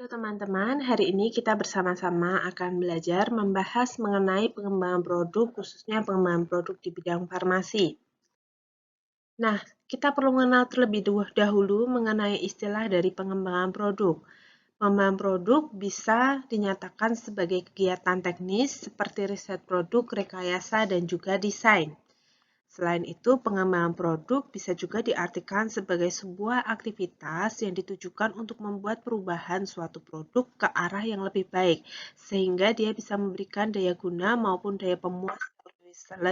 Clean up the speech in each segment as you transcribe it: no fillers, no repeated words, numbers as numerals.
Halo teman-teman, hari ini kita bersama-sama akan belajar membahas mengenai pengembangan produk, khususnya pengembangan produk di bidang farmasi. Nah, kita perlu mengenal terlebih dahulu mengenai istilah dari pengembangan produk. Pengembangan produk bisa dinyatakan sebagai kegiatan teknis seperti riset produk, rekayasa, dan juga desain. Selain itu, pengembangan produk bisa juga diartikan sebagai sebuah aktivitas yang ditujukan untuk membuat perubahan suatu produk ke arah yang lebih baik, sehingga dia bisa memberikan daya guna maupun daya pemuas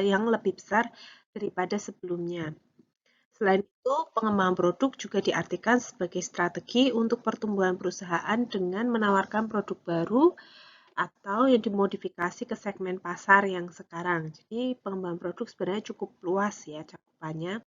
yang lebih besar daripada sebelumnya. Selain itu, pengembangan produk juga diartikan sebagai strategi untuk pertumbuhan perusahaan dengan menawarkan produk baru atau yang dimodifikasi ke segmen pasar yang sekarang. Jadi pengembangan produk sebenarnya cukup luas ya cakupannya.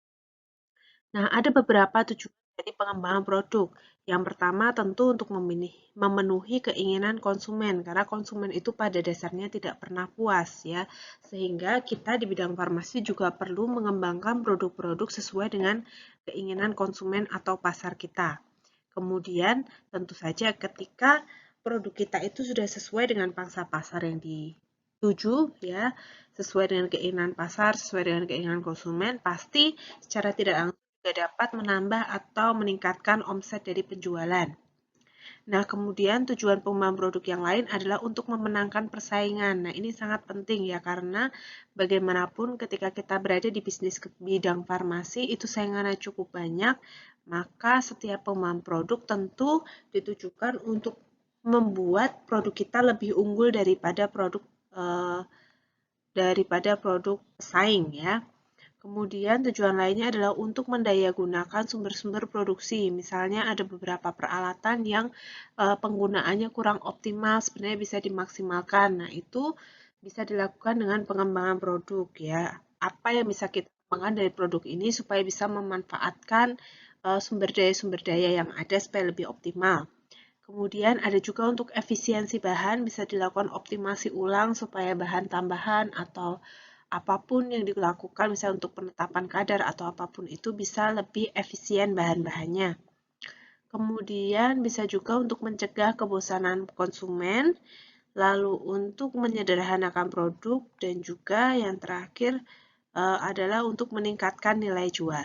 Nah, ada beberapa tujuan dari pengembangan produk. Yang pertama tentu untuk memenuhi keinginan konsumen, karena konsumen itu pada dasarnya tidak pernah puas ya. Sehingga kita di bidang farmasi juga perlu mengembangkan produk-produk sesuai dengan keinginan konsumen atau pasar kita. Kemudian tentu saja ketika produk kita itu sudah sesuai dengan pangsa pasar yang dituju ya, sesuai dengan keinginan pasar, sesuai dengan keinginan konsumen, pasti secara tidak langsung juga dapat menambah atau meningkatkan omset dari penjualan. Nah, kemudian tujuan pengembangan produk yang lain adalah untuk memenangkan persaingan. Nah, ini sangat penting ya, karena bagaimanapun ketika kita berada di bisnis bidang farmasi, itu saingannya cukup banyak, maka setiap pengembangan produk tentu ditujukan untuk membuat produk kita lebih unggul daripada produk pesaing ya. Kemudian tujuan lainnya adalah untuk mendayagunakan sumber-sumber produksi. Misalnya ada beberapa peralatan yang penggunaannya kurang optimal, sebenarnya bisa dimaksimalkan. Nah, itu bisa dilakukan dengan pengembangan produk ya. Apa yang bisa kita kembangkan dari produk ini supaya bisa memanfaatkan sumber daya yang ada supaya lebih optimal. Kemudian ada juga untuk efisiensi bahan bisa dilakukan optimasi ulang supaya bahan tambahan atau apapun yang dilakukan misalnya untuk penetapan kadar atau apapun itu bisa lebih efisien bahan-bahannya. Kemudian bisa juga untuk mencegah kebosanan konsumen, lalu untuk menyederhanakan produk dan juga yang terakhir adalah untuk meningkatkan nilai jual.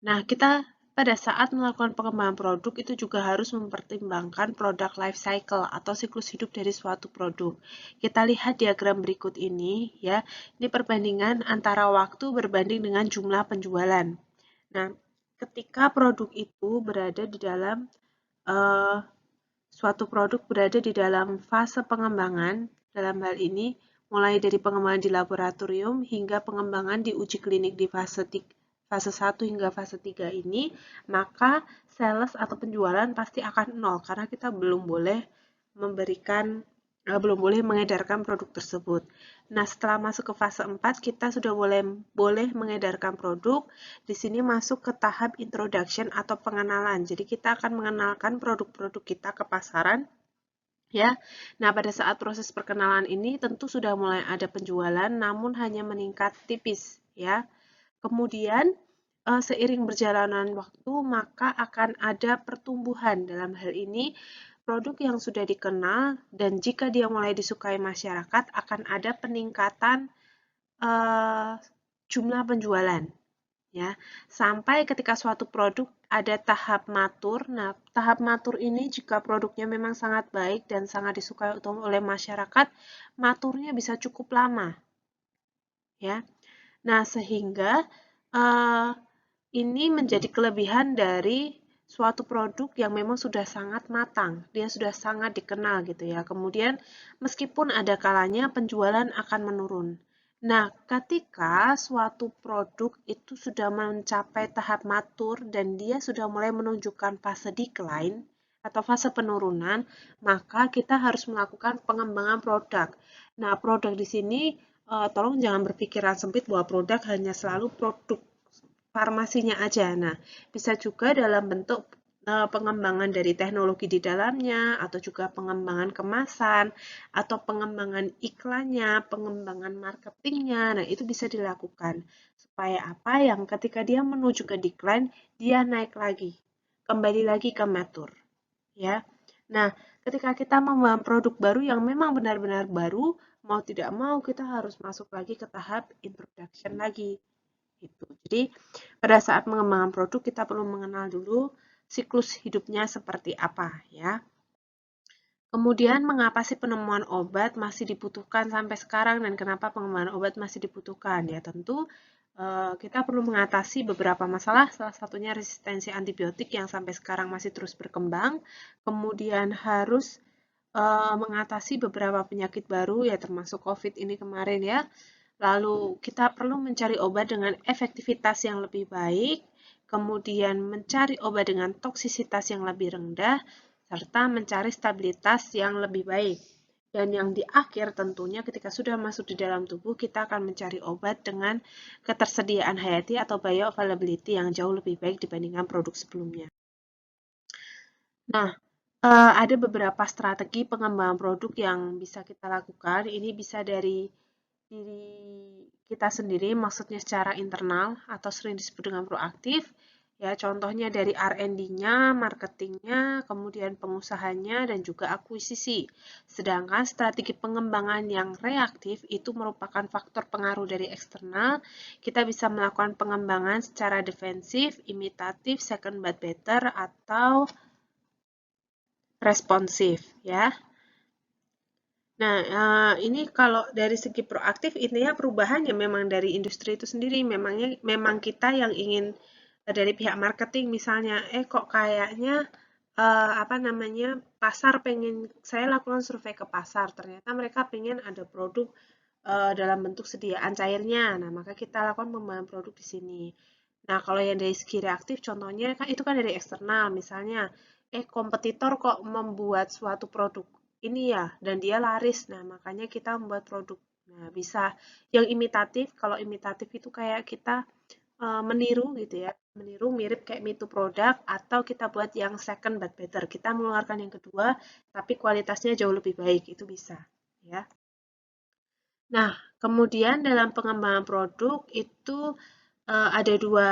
Nah, kita pada saat melakukan pengembangan produk itu juga harus mempertimbangkan produk life cycle atau siklus hidup dari suatu produk. Kita lihat diagram berikut ini ya. Ini perbandingan antara waktu berbanding dengan jumlah penjualan. Nah, ketika produk itu berada di dalam suatu produk berada di dalam fase pengembangan, dalam hal ini mulai dari pengembangan di laboratorium hingga pengembangan di uji klinik di fase 1 hingga fase 3 ini, maka sales atau penjualan pasti akan nol karena kita belum boleh mengedarkan produk tersebut. Nah, setelah masuk ke fase 4, kita sudah boleh mengedarkan produk. Di sini masuk ke tahap introduction atau pengenalan. Jadi, kita akan mengenalkan produk-produk kita ke pasaran. Ya, nah pada saat proses perkenalan ini tentu sudah mulai ada penjualan, namun hanya meningkat tipis, ya. Kemudian seiring berjalanan waktu maka akan ada pertumbuhan. Dalam hal ini produk yang sudah dikenal dan jika dia mulai disukai masyarakat akan ada peningkatan jumlah penjualan. Ya, sampai ketika suatu produk ada tahap matur. Nah, tahap matur ini jika produknya memang sangat baik dan sangat disukai oleh masyarakat, maturnya bisa cukup lama. Ya. Nah, sehingga ini menjadi kelebihan dari suatu produk yang memang sudah sangat matang, dia sudah sangat dikenal gitu ya. Kemudian meskipun ada kalanya penjualan akan menurun. Nah, ketika suatu produk itu sudah mencapai tahap matur dan dia sudah mulai menunjukkan fase decline atau fase penurunan, maka kita harus melakukan pengembangan produk. Nah, produk di sini tolong jangan berpikiran sempit bahwa produk hanya selalu produk farmasinya aja. Nah, bisa juga dalam bentuk pengembangan dari teknologi di dalamnya, atau juga pengembangan kemasan, atau pengembangan iklannya, pengembangan marketingnya. Nah, itu bisa dilakukan. Supaya apa? Yang ketika dia menuju ke decline, dia naik lagi. kembali lagi ke mature, ya. Nah, ketika kita membangun produk baru yang memang benar-benar baru, mau tidak mau kita harus masuk lagi ke tahap introduction lagi. Gitu. Jadi, pada saat mengembangkan produk kita perlu mengenal dulu siklus hidupnya seperti apa, ya. Kemudian, mengapa sih penemuan obat masih dibutuhkan sampai sekarang dan kenapa pengembangan obat masih dibutuhkan? Ya, tentu kita perlu mengatasi beberapa masalah, salah satunya resistensi antibiotik yang sampai sekarang masih terus berkembang. Kemudian harus mengatasi beberapa penyakit baru, ya termasuk COVID ini kemarin ya. Lalu kita perlu mencari obat dengan efektivitas yang lebih baik, kemudian mencari obat dengan toksisitas yang lebih rendah, serta mencari stabilitas yang lebih baik. Dan yang di akhir tentunya ketika sudah masuk di dalam tubuh, kita akan mencari obat dengan ketersediaan hayati atau bioavailability yang jauh lebih baik dibandingkan produk sebelumnya. Nah, ada beberapa strategi pengembangan produk yang bisa kita lakukan. Ini bisa dari diri kita sendiri, maksudnya secara internal atau sering disebut dengan proaktif. Ya, contohnya dari R&D-nya, marketingnya, kemudian pengusahanya, dan juga akuisisi. Sedangkan strategi pengembangan yang reaktif itu merupakan faktor pengaruh dari eksternal. Kita bisa melakukan pengembangan secara defensif, imitatif, second but better, atau responsif, ya. Nah, ini kalau dari segi proaktif, intinya perubahan ya memang dari industri itu sendiri. Memang kita yang ingin dari pihak marketing misalnya, kok kayaknya apa namanya pasar pengen saya lakukan survei ke pasar, ternyata mereka pengen ada produk dalam bentuk sediaan cairnya. Nah, maka kita lakukan pengembangan produk di sini. Nah, kalau yang dari segi reaktif, contohnya kan itu kan dari eksternal, misalnya, kompetitor kok membuat suatu produk ini ya, dan dia laris. Nah, makanya kita membuat produk. Nah, bisa yang imitatif, kalau imitatif itu kayak kita meniru gitu ya, meniru mirip kayak me too product, atau kita buat yang second but better. Kita mengeluarkan yang kedua, tapi kualitasnya jauh lebih baik, itu bisa. Ya. Nah, kemudian dalam pengembangan produk itu ada dua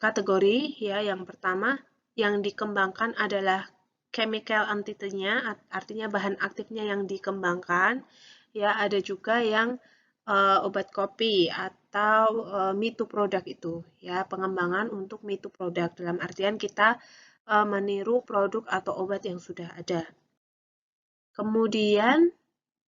kategori ya. Yang pertama yang dikembangkan adalah chemical entity-nya, artinya bahan aktifnya yang dikembangkan. Ya, ada juga yang obat kopi atau me too product itu ya, pengembangan untuk me too product dalam artian kita meniru produk atau obat yang sudah ada. Kemudian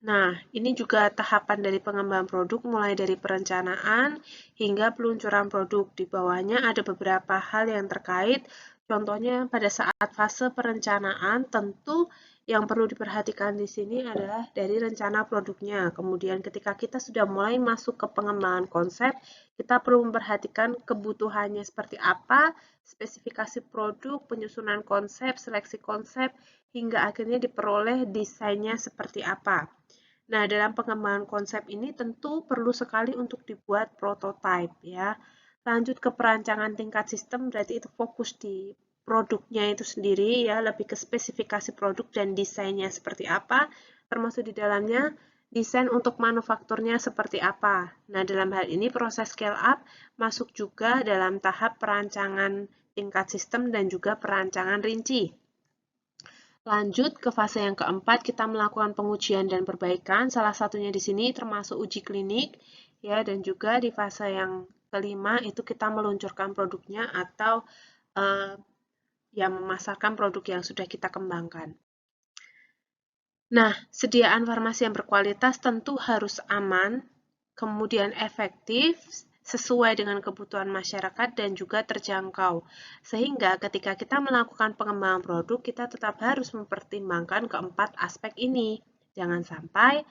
nah, ini juga tahapan dari pengembangan produk mulai dari perencanaan hingga peluncuran produk. Di bawahnya ada beberapa hal yang terkait. Contohnya pada saat fase perencanaan tentu yang perlu diperhatikan di sini adalah dari rencana produknya. Kemudian ketika kita sudah mulai masuk ke pengembangan konsep, kita perlu memperhatikan kebutuhannya seperti apa, spesifikasi produk, penyusunan konsep, seleksi konsep, hingga akhirnya diperoleh desainnya seperti apa. Nah, dalam pengembangan konsep ini tentu perlu sekali untuk dibuat prototype ya. Lanjut ke perancangan tingkat sistem, berarti itu fokus di produknya itu sendiri ya, lebih ke spesifikasi produk dan desainnya seperti apa, termasuk di dalamnya desain untuk manufakturnya seperti apa. Nah, dalam hal ini proses scale up masuk juga dalam tahap perancangan tingkat sistem dan juga perancangan rinci. Lanjut ke fase yang keempat, kita melakukan pengujian dan perbaikan. Salah satunya di sini termasuk uji klinik, ya, dan juga di fase yang kelima itu kita meluncurkan produknya atau ya memasarkan produk yang sudah kita kembangkan. Nah, sediaan farmasi yang berkualitas tentu harus aman, kemudian efektif, sesuai dengan kebutuhan masyarakat dan juga terjangkau. Sehingga ketika kita melakukan pengembangan produk, kita tetap harus mempertimbangkan keempat aspek ini. Jangan sampai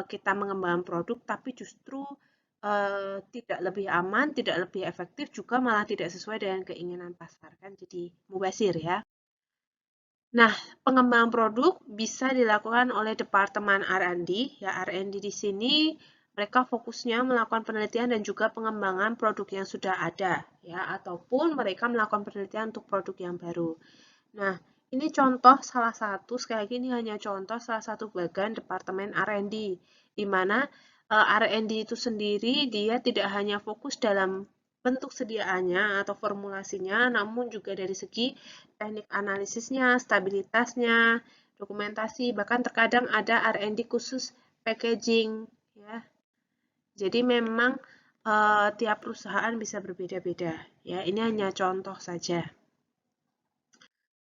kita mengembangkan produk tapi justru tidak lebih aman, tidak lebih efektif, juga malah tidak sesuai dengan keinginan pasar. Kan jadi mubazir ya. Nah, pengembangan produk bisa dilakukan oleh Departemen R&D. Ya, R&D di sini mereka fokusnya melakukan penelitian dan juga pengembangan produk yang sudah ada, ya, ataupun mereka melakukan penelitian untuk produk yang baru. Nah, ini contoh salah satu, sekali lagi ini hanya contoh salah satu bagian Departemen R&D, di mana R&D itu sendiri dia tidak hanya fokus dalam bentuk sediaannya atau formulasinya, namun juga dari segi teknik analisisnya, stabilitasnya, dokumentasi, bahkan terkadang ada R&D khusus packaging, ya. Jadi memang tiap perusahaan bisa berbeda-beda, ya. Ini hanya contoh saja.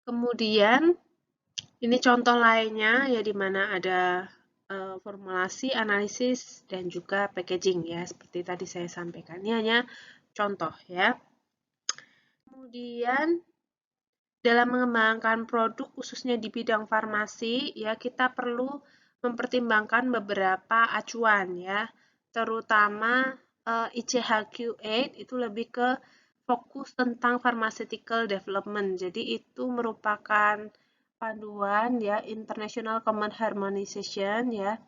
Kemudian ini contoh lainnya ya di mana ada formulasi, analisis dan juga packaging ya seperti tadi saya sampaikan. Ini hanya contoh ya. Kemudian dalam mengembangkan produk khususnya di bidang farmasi ya kita perlu mempertimbangkan beberapa acuan ya, terutama ICHQ8 itu lebih ke fokus tentang pharmaceutical development. Jadi itu merupakan panduan ya International Common Harmonization ya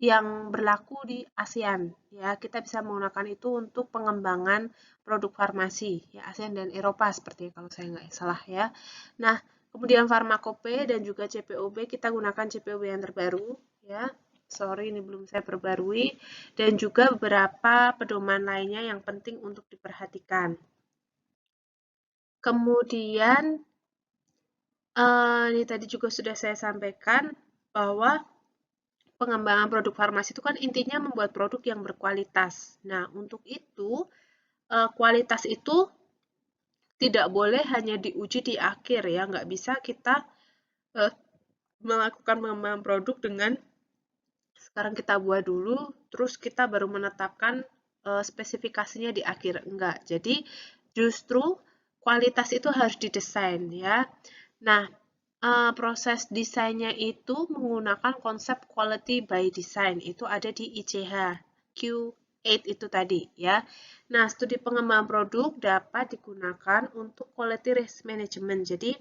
yang berlaku di ASEAN ya. Kita bisa menggunakan itu untuk pengembangan produk farmasi ya ASEAN dan Eropa seperti kalau saya nggak salah ya. Nah, kemudian farmakope dan juga CPOB kita gunakan CPOB yang terbaru ya. Sorry ini belum saya perbarui dan juga beberapa pedoman lainnya yang penting untuk diperhatikan. Kemudian ini tadi juga sudah saya sampaikan bahwa pengembangan produk farmasi itu kan intinya membuat produk yang berkualitas. Nah, untuk itu, kualitas itu tidak boleh hanya diuji di akhir ya, nggak bisa kita melakukan pengembangan produk dengan sekarang kita buat dulu, terus kita baru menetapkan spesifikasinya di akhir. Enggak, jadi justru kualitas itu harus didesain ya. Nah, proses desainnya itu menggunakan konsep quality by design. Itu ada di ICH Q8 itu tadi ya. Nah, studi pengembangan produk dapat digunakan untuk quality risk management. Jadi,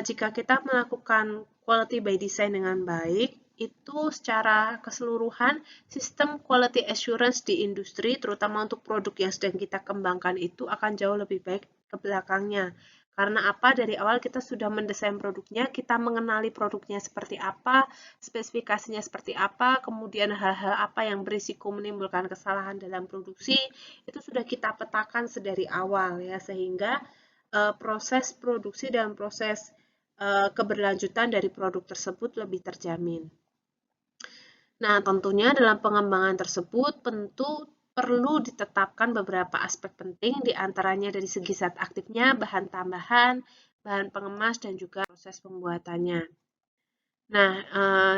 jika kita melakukan quality by design dengan baik, itu secara keseluruhan sistem quality assurance di industri, terutama untuk produk yang sedang kita kembangkan itu akan jauh lebih baik ke belakangnya. Karena apa? Dari awal kita sudah mendesain produknya, kita mengenali produknya seperti apa, spesifikasinya seperti apa, kemudian hal-hal apa yang berisiko menimbulkan kesalahan dalam produksi, itu sudah kita petakan sedari awal ya, sehingga proses produksi dan proses keberlanjutan dari produk tersebut lebih terjamin. Nah, tentunya dalam pengembangan tersebut tentu perlu ditetapkan beberapa aspek penting diantaranya dari segi zat aktifnya, bahan tambahan, bahan pengemas, dan juga proses pembuatannya. Nah,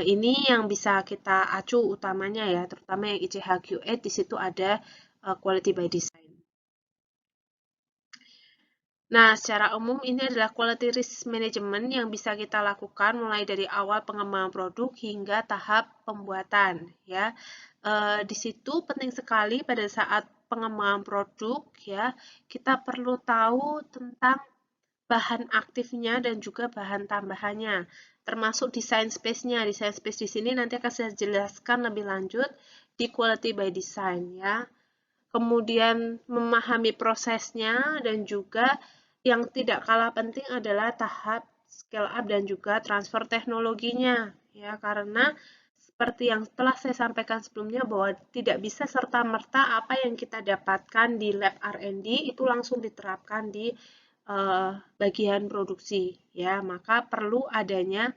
ini yang bisa kita acu utamanya ya, terutama yang ICHQ8 di situ ada quality by design. Nah, secara umum ini adalah quality risk management yang bisa kita lakukan mulai dari awal pengembangan produk hingga tahap pembuatan. Ya, di situ penting sekali pada saat pengembangan produk ya kita perlu tahu tentang bahan aktifnya dan juga bahan tambahannya, termasuk desain space-nya. Desain space di sini nanti akan saya jelaskan lebih lanjut di quality by design ya. Kemudian memahami prosesnya dan juga yang tidak kalah penting adalah tahap scale up dan juga transfer teknologinya ya karena seperti yang telah saya sampaikan sebelumnya bahwa tidak bisa serta-merta apa yang kita dapatkan di lab R&D itu langsung diterapkan di bagian produksi ya maka perlu adanya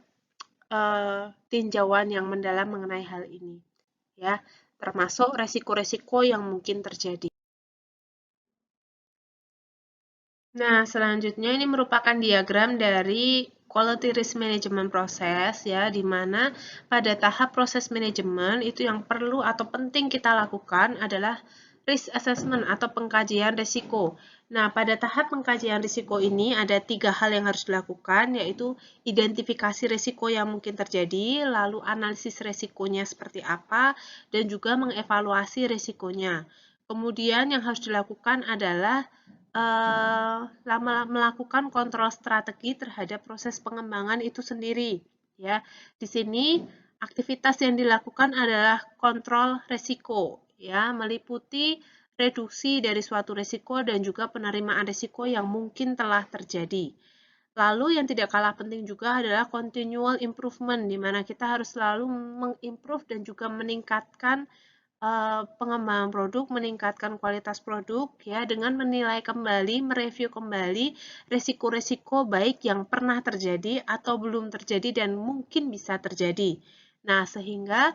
tinjauan yang mendalam mengenai hal ini ya termasuk resiko-resiko yang mungkin terjadi. Nah, selanjutnya ini merupakan diagram dari quality risk management process ya, di mana pada tahap proses manajemen itu yang perlu atau penting kita lakukan adalah risk assessment atau pengkajian risiko. Nah, pada tahap pengkajian risiko ini ada 3 hal yang harus dilakukan, yaitu identifikasi risiko yang mungkin terjadi, lalu analisis risikonya seperti apa, dan juga mengevaluasi risikonya. Kemudian yang harus dilakukan adalah melakukan kontrol strategi terhadap proses pengembangan itu sendiri. Ya, di sini aktivitas yang dilakukan adalah kontrol risiko, ya, meliputi reduksi dari suatu risiko dan juga penerimaan risiko yang mungkin telah terjadi. Lalu yang tidak kalah penting juga adalah continual improvement, di mana kita harus selalu mengimprove dan juga meningkatkan pengembangan produk, meningkatkan kualitas produk ya dengan menilai kembali, mereview kembali risiko-risiko baik yang pernah terjadi atau belum terjadi dan mungkin bisa terjadi. Nah, sehingga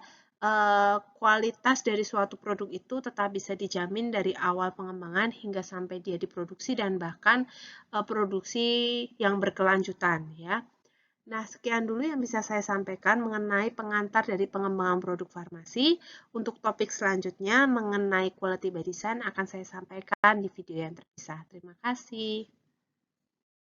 kualitas dari suatu produk itu tetap bisa dijamin dari awal pengembangan hingga sampai dia diproduksi dan bahkan produksi yang berkelanjutan ya. Nah, sekian dulu yang bisa saya sampaikan mengenai pengantar dari pengembangan produk farmasi. Untuk topik selanjutnya mengenai quality by design akan saya sampaikan di video yang terpisah. Terima kasih.